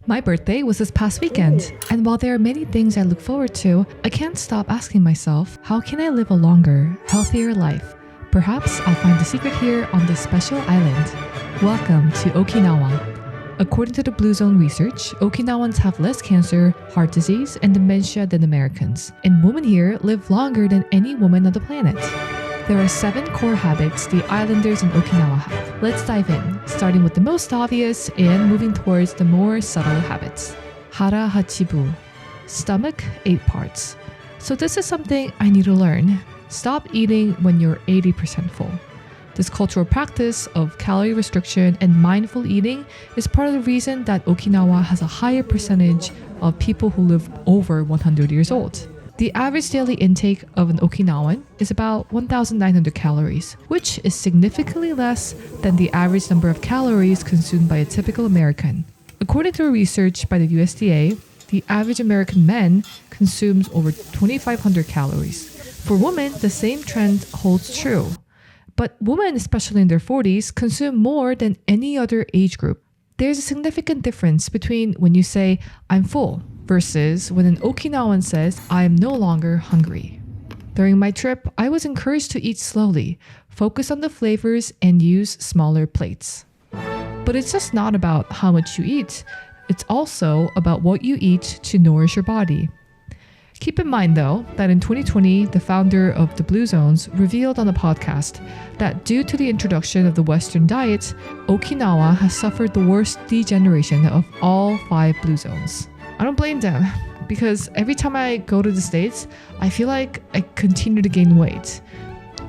My birthday was this past weekend, and while there are many things I look forward to, I can't stop asking myself, how can I live a longer, healthier life? Perhaps I'll find the secret here on this special island. Welcome to Okinawa. According to the Blue Zone research, Okinawans have less cancer, heart disease, and dementia than Americans, and women here live longer than any woman on the planet. There are 7 core habits the islanders in Okinawa have. Let's dive in, starting with the most obvious and moving towards the more subtle habits. Hara hachibu, stomach 8 parts. So this is something I need to learn. Stop eating when you're 80% full. This cultural practice of calorie restriction and mindful eating is part of the reason that Okinawa has a higher percentage of people who live over 100 years old. The average daily intake of an Okinawan is about 1,900 calories, which is significantly less than the average number of calories consumed by a typical American. According to research by the USDA, the average American man consumes over 2,500 calories. For women, the same trend holds true. But women, especially in their 40s, consume more than any other age group. There's a significant difference between when you say, "I'm full," versus when an Okinawan says, "I am no longer hungry." During my trip, I was encouraged to eat slowly, focus on the flavors, and use smaller plates. But it's just not about how much you eat. It's also about what you eat to nourish your body. Keep in mind, though, that in 2020, the founder of the Blue Zones revealed on a podcast that due to the introduction of the Western diet, Okinawa has suffered the worst degeneration of all 5 Blue Zones. I don't blame them, because every time I go to the States, I feel like I continue to gain weight.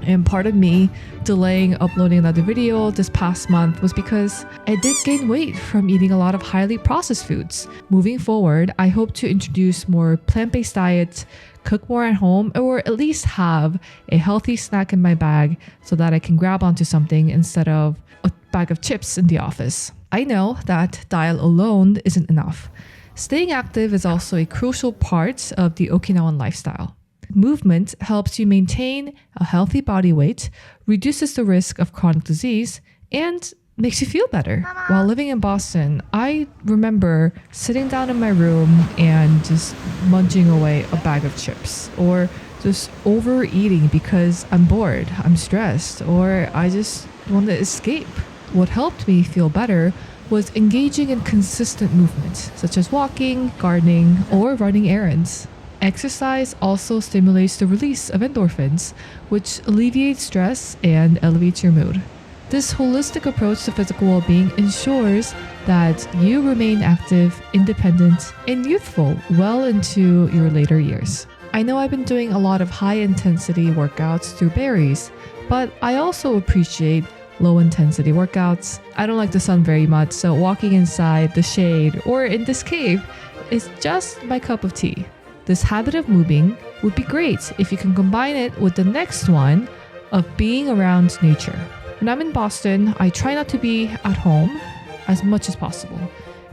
And part of me delaying uploading another video this past month was because I did gain weight from eating a lot of highly processed foods. Moving forward, I hope to introduce more plant-based diets, cook more at home, or at least have a healthy snack in my bag so that I can grab onto something instead of a bag of chips in the office. I know that diet alone isn't enough. Staying active is also a crucial part of the Okinawan lifestyle. Movement helps you maintain a healthy body weight, reduces the risk of chronic disease, and makes you feel better. While living in Boston, I remember sitting down in my room and just munching away a bag of chips, or just overeating because I'm bored, I'm stressed, or I just want to escape. What helped me feel better was engaging in consistent movement, such as walking, gardening, or running errands. Exercise also stimulates the release of endorphins, which alleviates stress and elevates your mood. This holistic approach to physical well-being ensures that you remain active, independent, and youthful well into your later years. I know I've been doing a lot of high-intensity workouts through berries, but I also appreciate low-intensity workouts. I don't like the sun very much, so walking inside the shade or in this cave is just my cup of tea. This habit of moving would be great if you can combine it with the next one of being around nature. When I'm in Boston, I try not to be at home as much as possible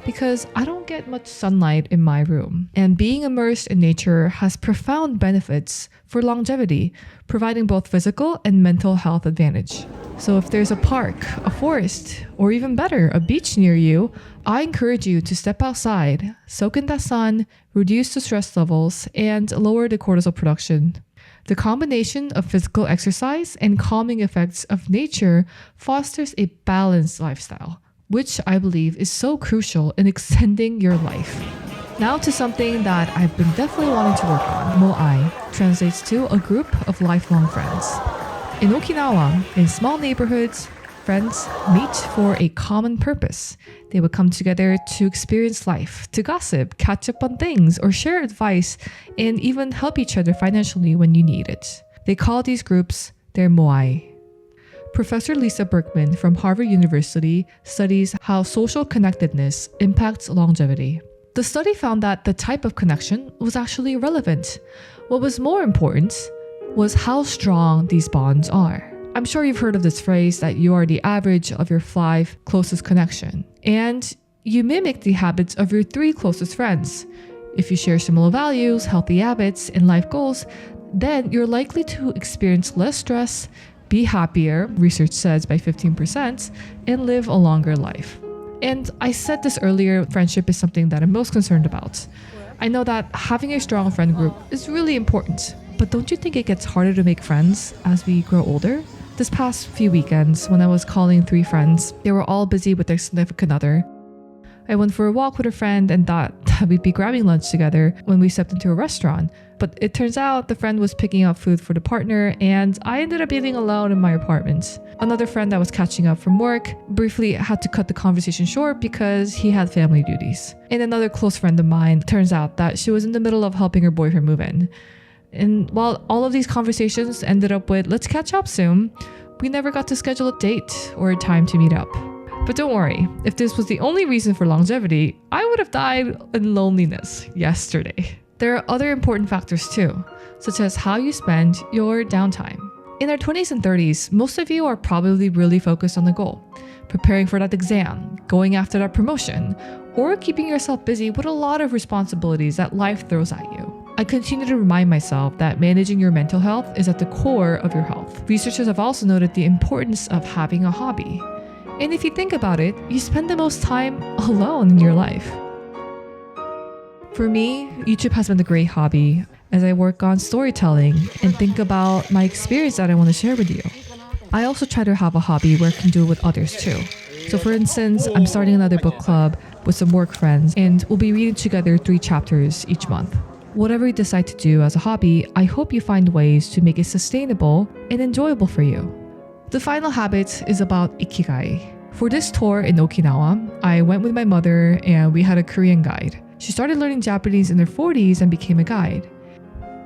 because I don't get much sunlight in my room. And being immersed in nature has profound benefits for longevity, providing both physical and mental health advantage. So if there's a park, a forest, or even better, a beach near you, I encourage you to step outside, soak in the sun, reduce the stress levels, and lower the cortisol production. The combination of physical exercise and calming effects of nature fosters a balanced lifestyle, which I believe is so crucial in extending your life. Now to something that I've been definitely wanting to work on. Moai translates to a group of lifelong friends. In Okinawa, in small neighborhoods, friends meet for a common purpose. They would come together to experience life, to gossip, catch up on things, or share advice, and even help each other financially when you need it. They call these groups their moai. Professor Lisa Berkman from Harvard University studies how social connectedness impacts longevity. The study found that the type of connection was actually irrelevant. What was more important was how strong these bonds are. I'm sure you've heard of this phrase that you are the average of your 5 closest connection, and you mimic the habits of your 3 closest friends. If you share similar values, healthy habits, and life goals, then you're likely to experience less stress, be happier, research says by 15%, and live a longer life. And I said this earlier, friendship is something that I'm most concerned about. I know that having a strong friend group is really important, but don't you think it gets harder to make friends as we grow older? This past few weekends, when I was calling 3 friends, they were all busy with their significant other. I went for a walk with a friend and thought that we'd be grabbing lunch together when we stepped into a restaurant. But it turns out the friend was picking up food for the partner and I ended up eating alone in my apartment. Another friend that was catching up from work briefly had to cut the conversation short because he had family duties. And another close friend of mine, turns out that she was in the middle of helping her boyfriend move in. And while all of these conversations ended up with "let's catch up soon," we never got to schedule a date or a time to meet up. But don't worry, if this was the only reason for longevity, I would have died in loneliness yesterday. There are other important factors too, such as how you spend your downtime. In our 20s and 30s, most of you are probably really focused on the goal, preparing for that exam, going after that promotion, or keeping yourself busy with a lot of responsibilities that life throws at you. I continue to remind myself that managing your mental health is at the core of your health. Researchers have also noted the importance of having a hobby. And if you think about it, you spend the most time alone in your life. For me, YouTube has been a great hobby as I work on storytelling and think about my experience that I want to share with you. I also try to have a hobby where I can do it with others too. So for instance, I'm starting another book club with some work friends and we'll be reading together 3 chapters each month. Whatever you decide to do as a hobby, I hope you find ways to make it sustainable and enjoyable for you. The final habit is about ikigai. For this tour in Okinawa, I went with my mother and we had a Korean guide. She started learning Japanese in her 40s and became a guide.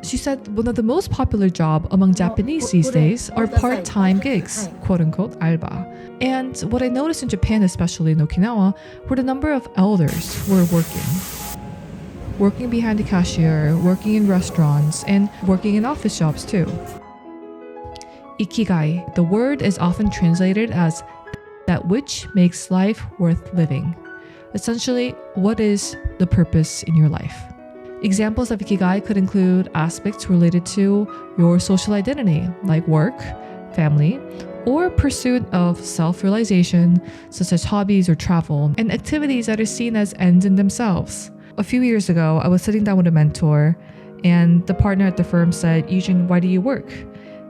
She said one of the most popular jobs among Japanese these days are part-time gigs, quote-unquote alba. And what I noticed in Japan, especially in Okinawa, were the number of elders who were working behind the cashier, working in restaurants, and working in office jobs too. Ikigai, the word is often translated as that which makes life worth living. Essentially, what is the purpose in your life? Examples of ikigai could include aspects related to your social identity, like work, family, or pursuit of self-realization, such as hobbies or travel, and activities that are seen as ends in themselves. A few years ago, I was sitting down with a mentor, and the partner at the firm said, "Eugene, why do you work?"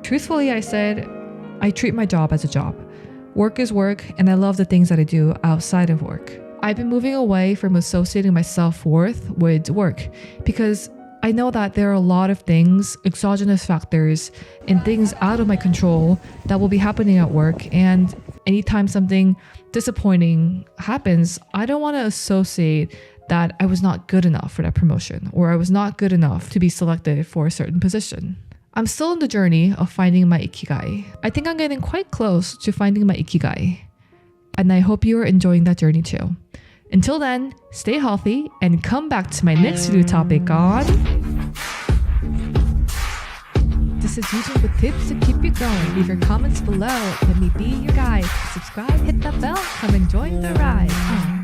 Truthfully, I said, I treat my job as a job. Work is work, and I love the things that I do outside of work. I've been moving away from associating my self-worth with work because I know that there are a lot of things, exogenous factors, and things out of my control that will be happening at work. And anytime something disappointing happens, I don't want to associate that I was not good enough for that promotion or I was not good enough to be selected for a certain position. I'm still on the journey of finding my ikigai. I think I'm getting quite close to finding my ikigai. And I hope you are enjoying that journey too. Until then, stay healthy and come back to my next video topic on... This is Eugene with tips to keep you going. Leave your comments below. Let me be your guide. Subscribe, hit that bell, come and join the ride.